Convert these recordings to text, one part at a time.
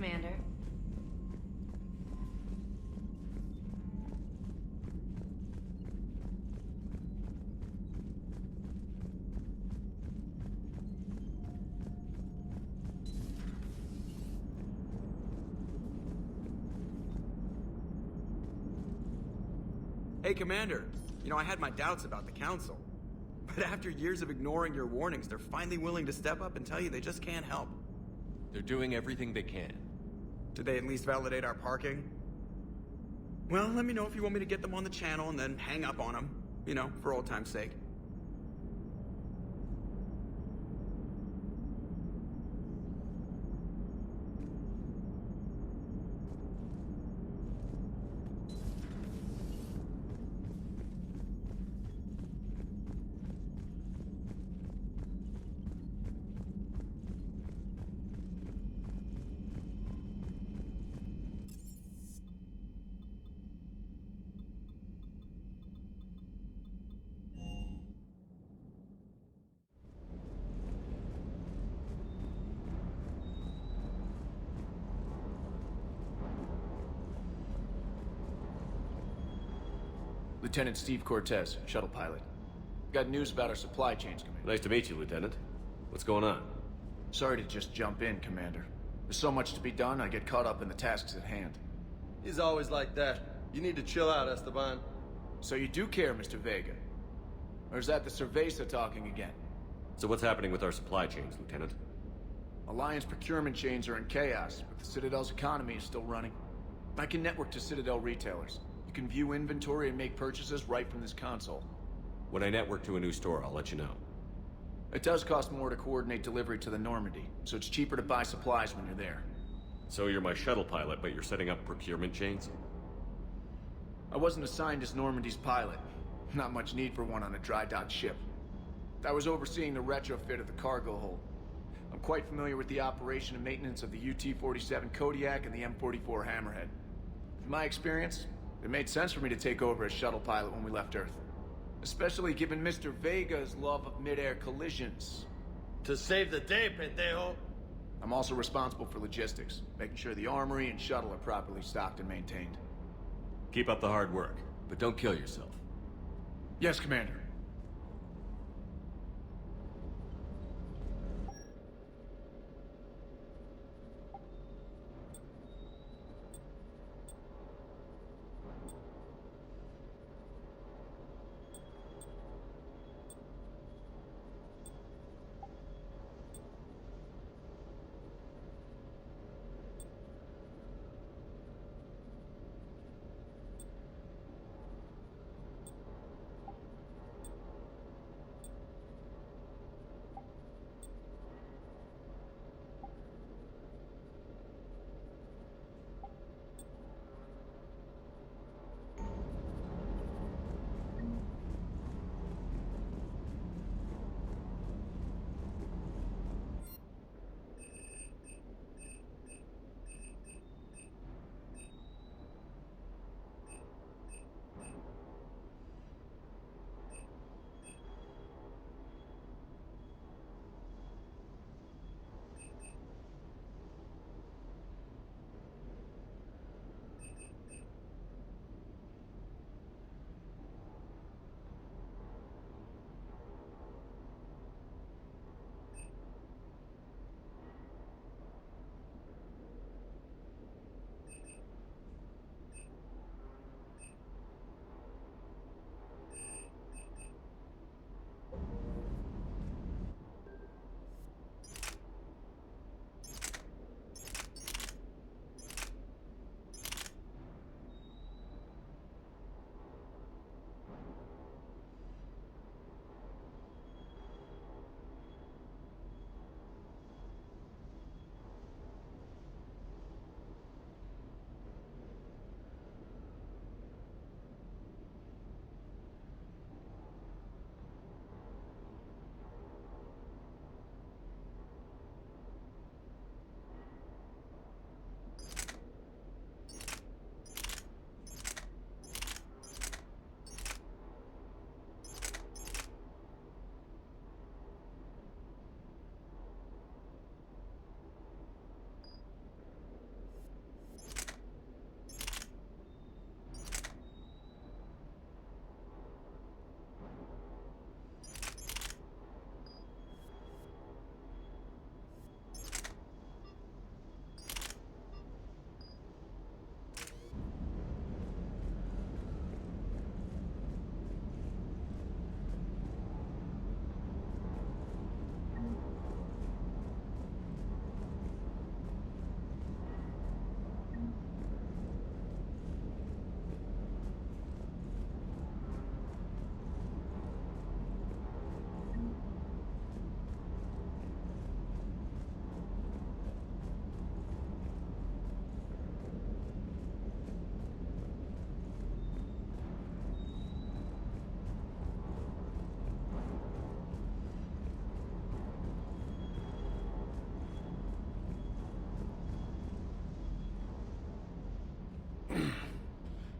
Commander. Hey, Commander. You know, I had my doubts about the Council. But after years of ignoring your warnings, they're finally willing to step up and tell you they just can't help. They're doing everything they can. Did they at least validate our parking? Well, let me know if you want me to get them on the channel and then hang up on them. You know, for old time's sake. Lieutenant Steve Cortez, shuttle pilot. Got news about our supply chains, Commander. Nice to meet you, Lieutenant. What's going on? Sorry to just jump in, Commander. There's so much to be done, I get caught up in the tasks at hand. He's always like that. You need to chill out, Esteban. So you do care, Mr. Vega? Or is that the Cerveza talking again? So what's happening with our supply chains, Lieutenant? Alliance procurement chains are in chaos, but the Citadel's economy is still running. I can network to Citadel retailers. You can view inventory and make purchases right from this console. When I network to a new store, I'll let you know. It does cost more to coordinate delivery to the Normandy, so it's cheaper to buy supplies when you're there. So you're my shuttle pilot, but you're setting up procurement chains? I wasn't assigned as Normandy's pilot. Not much need for one on a dry dock ship. I was overseeing the retrofit of the cargo hold. I'm quite familiar with the operation and maintenance of the UT-47 Kodiak and the M44 Hammerhead. In my experience, it made sense for me to take over as shuttle pilot when we left Earth. Especially given Mr. Vega's love of mid-air collisions. To save the day, pendejo. I'm also responsible for logistics, making sure the armory and shuttle are properly stocked and maintained. Keep up the hard work, but don't kill yourself. Yes, Commander.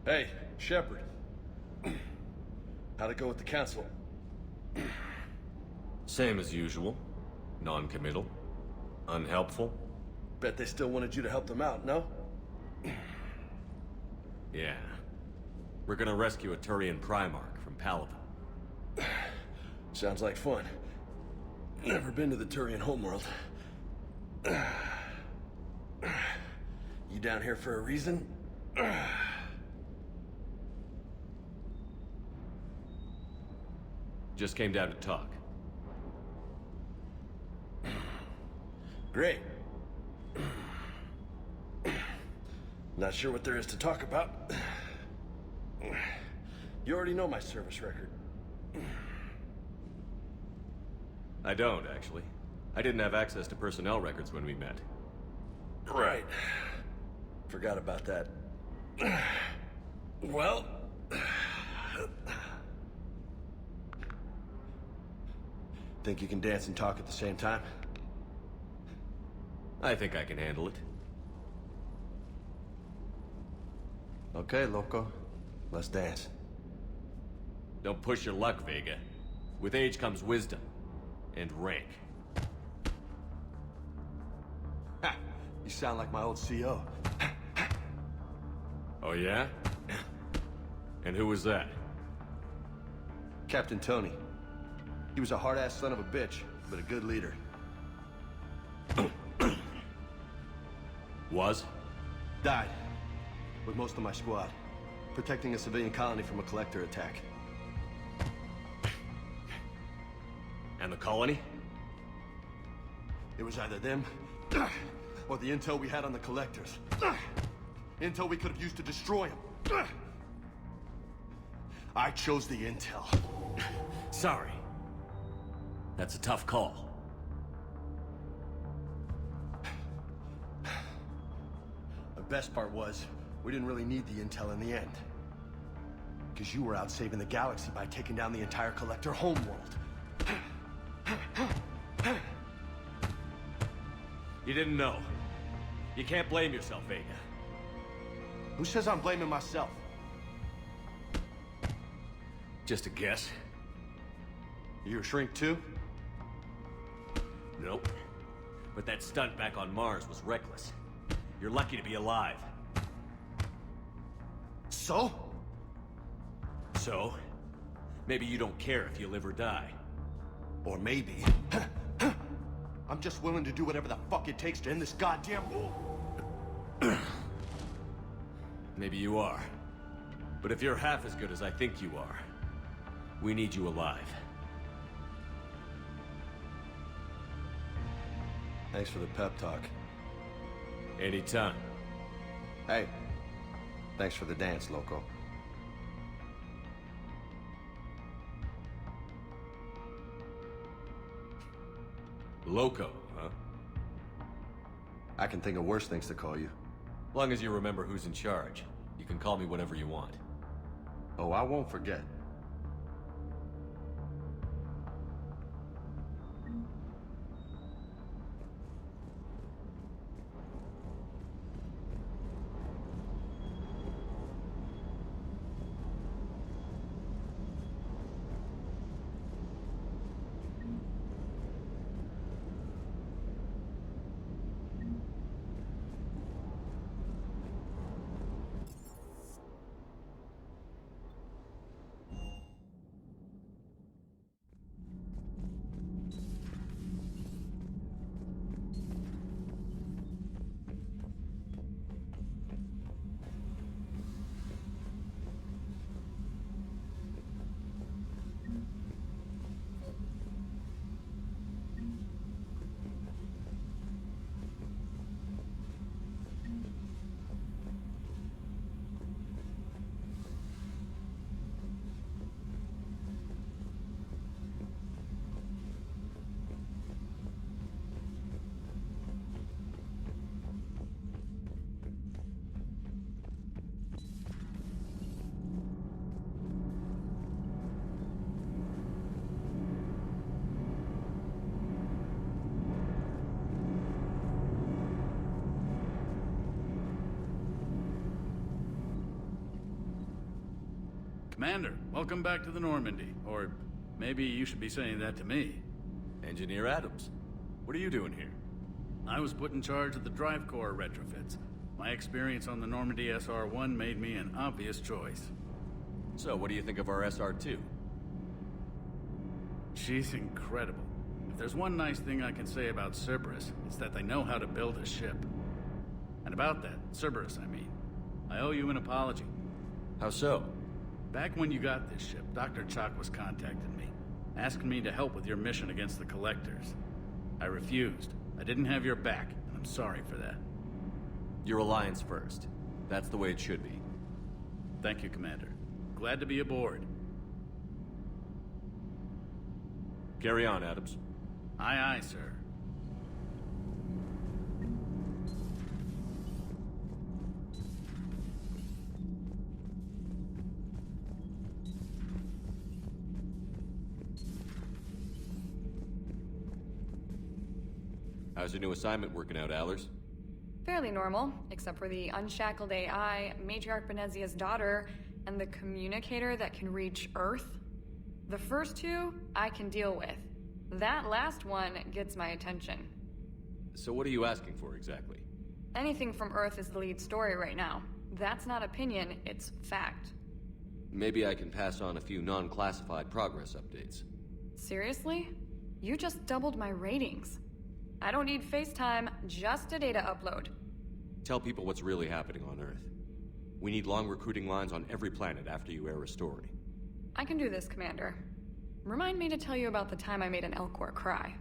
Hey, Shepard. How'd it go with the council? Same as usual. Non-committal. Unhelpful. Bet they still wanted you to help them out, no? Yeah. We're gonna rescue a Turian Primarch from Palaven. Sounds like fun. Never been to the Turian homeworld. You down here for a reason? Just came down to talk. Great. Not sure what there is to talk about. You already know my service record. I don't, actually. I didn't have access to personnel records when we met. Right. Forgot about that. Well... Think you can dance and talk at the same time? I think I can handle it. Okay, loco. Let's dance. Don't push your luck, Vega. With age comes wisdom. And rank. Ha! You sound like my old CO. Oh yeah? And who was that? Captain Tony. He was a hard-ass son of a bitch, but a good leader. Was? Died. With most of my squad. Protecting a civilian colony from a collector attack. And the colony? It was either them, or the intel we had on the collectors. Intel we could have used to destroy them. I chose the intel. Sorry. That's a tough call. The best part was, we didn't really need the intel in the end. Because you were out saving the galaxy by taking down the entire collector homeworld. You didn't know. You can't blame yourself, Vega. Who says I'm blaming myself? Just a guess. You a shrink too? Nope. But that stunt back on Mars was reckless. You're lucky to be alive. So? So, maybe you don't care if you live or die. Or maybe... I'm just willing to do whatever the fuck it takes to end this goddamn war. Maybe you are. But if you're half as good as I think you are, we need you alive. Thanks for the pep talk. Anytime. Hey, thanks for the dance, loco. Loco, huh? I can think of worse things to call you. Long as you remember who's in charge, you can call me whatever you want. Oh, I won't forget. Commander, welcome back to the Normandy. Or maybe you should be saying that to me. Engineer Adams, what are you doing here? I was put in charge of the drive core retrofits. My experience on the Normandy SR-1 made me an obvious choice. So, what do you think of our SR-2? She's incredible. If there's one nice thing I can say about Cerberus, it's that they know how to build a ship. And about that, Cerberus, I mean, I owe you an apology. How so? Back when you got this ship, Dr. Chakwas contacted me, asking me to help with your mission against the Collectors. I refused. I didn't have your back, and I'm sorry for that. Your alliance first. That's the way it should be. Thank you, Commander. Glad to be aboard. Carry on, Adams. Aye, aye, sir. How's your new assignment working out, Allers? Fairly normal, except for the unshackled AI, Matriarch Benezia's daughter, and the communicator that can reach Earth. The first two, I can deal with. That last one gets my attention. So what are you asking for, exactly? Anything from Earth is the lead story right now. That's not opinion, it's fact. Maybe I can pass on a few non-classified progress updates. Seriously? You just doubled my ratings. I don't need FaceTime, just a data upload. Tell people what's really happening on Earth. We need long recruiting lines on every planet after you air a story. I can do this, Commander. Remind me to tell you about the time I made an Elcor cry.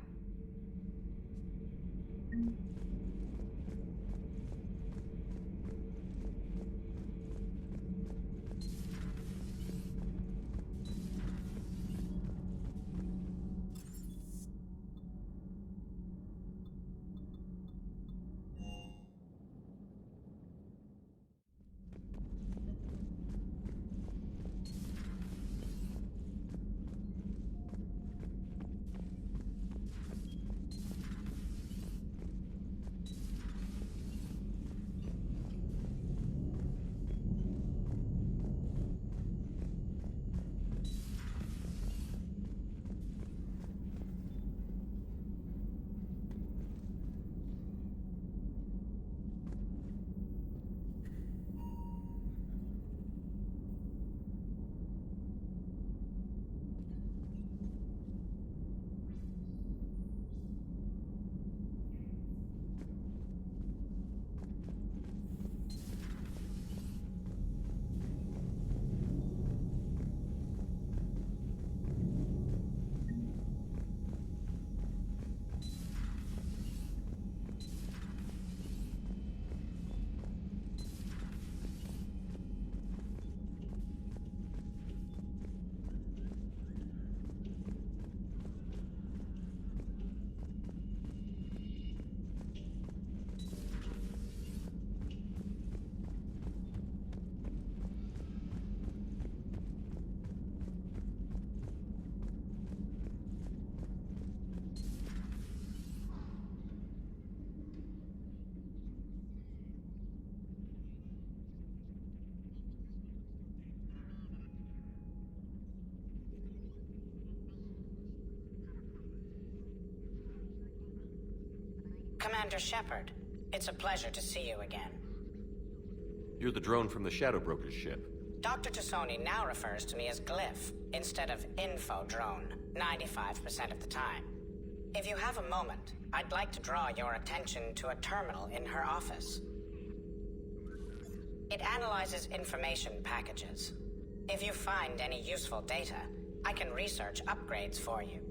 Commander Shepard, it's a pleasure to see you again. You're the drone from the Shadow Broker's ship. Dr. Tassoni now refers to me as Glyph instead of Info Drone, 95% of the time. If you have a moment, I'd like to draw your attention to a terminal in her office. It analyzes information packages. If you find any useful data, I can research upgrades for you.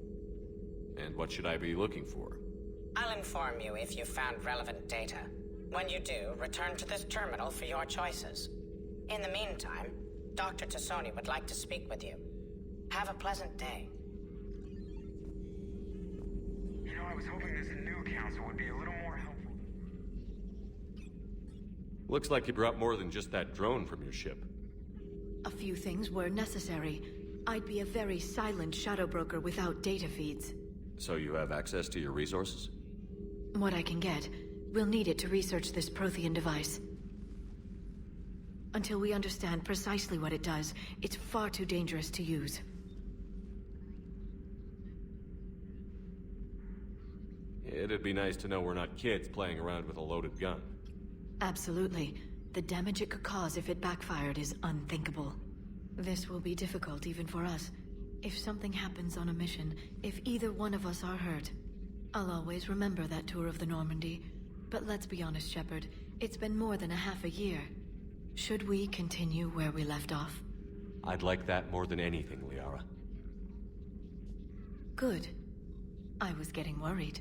And what should I be looking for? I'll inform you if you've found relevant data. When you do, return to this terminal for your choices. In the meantime, Dr. Tassoni would like to speak with you. Have a pleasant day. You know, I was hoping this new council would be a little more helpful. Looks like you brought more than just that drone from your ship. A few things were necessary. I'd be a very silent shadow broker without data feeds. So you have access to your resources? What I can get. We'll need it to research this Prothean device. Until we understand precisely what it does, it's far too dangerous to use. It'd be nice to know we're not kids playing around with a loaded gun. Absolutely. The damage it could cause if it backfired is unthinkable. This will be difficult even for us. If something happens on a mission, if either one of us are hurt, I'll always remember that tour of the Normandy. But let's be honest, Shepard. It's been more than a half a year. Should we continue where we left off? I'd like that more than anything, Liara. Good. I was getting worried.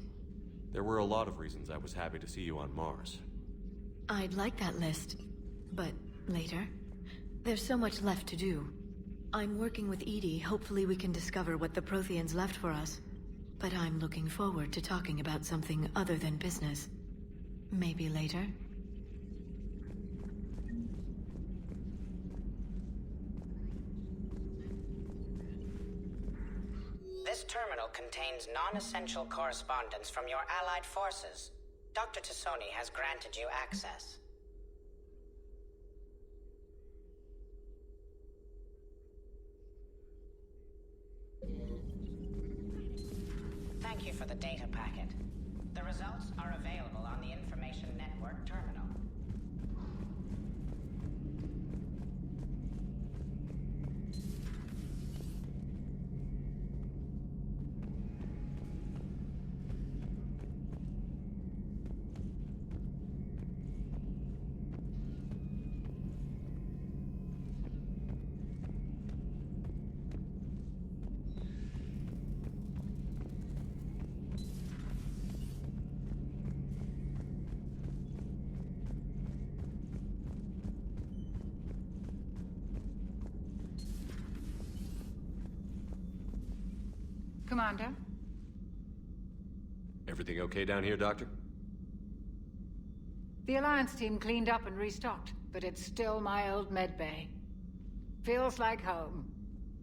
There were a lot of reasons I was happy to see you on Mars. I'd like that list, but later. There's so much left to do. I'm working with EDI. Hopefully we can discover what the Protheans left for us. But I'm looking forward to talking about something other than business. Maybe later? This terminal contains non-essential correspondence from your allied forces. Dr. Tassoni has granted you access. Thank you for the data packet. The results are available on the Information Network terminal. Commander? Everything okay down here, Doctor? The Alliance team cleaned up and restocked, but it's still my old medbay. Feels like home.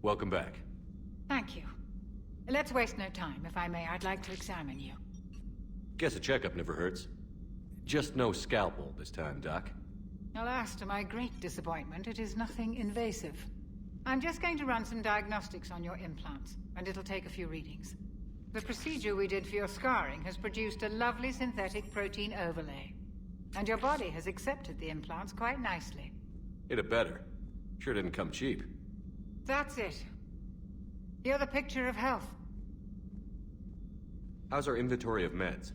Welcome back. Thank you. Let's waste no time. If I may, I'd like to examine you. Guess a checkup never hurts. Just no scalpel this time, Doc. Alas, to my great disappointment, it is nothing invasive. I'm just going to run some diagnostics on your implants, and it'll take a few readings. The procedure we did for your scarring has produced a lovely synthetic protein overlay. And your body has accepted the implants quite nicely. It had better. Sure didn't come cheap. That's it. You're the picture of health. How's our inventory of meds?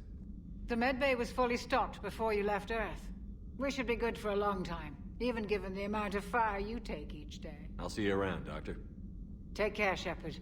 The medbay was fully stocked before you left Earth. We should be good for a long time, even given the amount of fire you take each day. I'll see you around, Doctor. Take care, Shepard.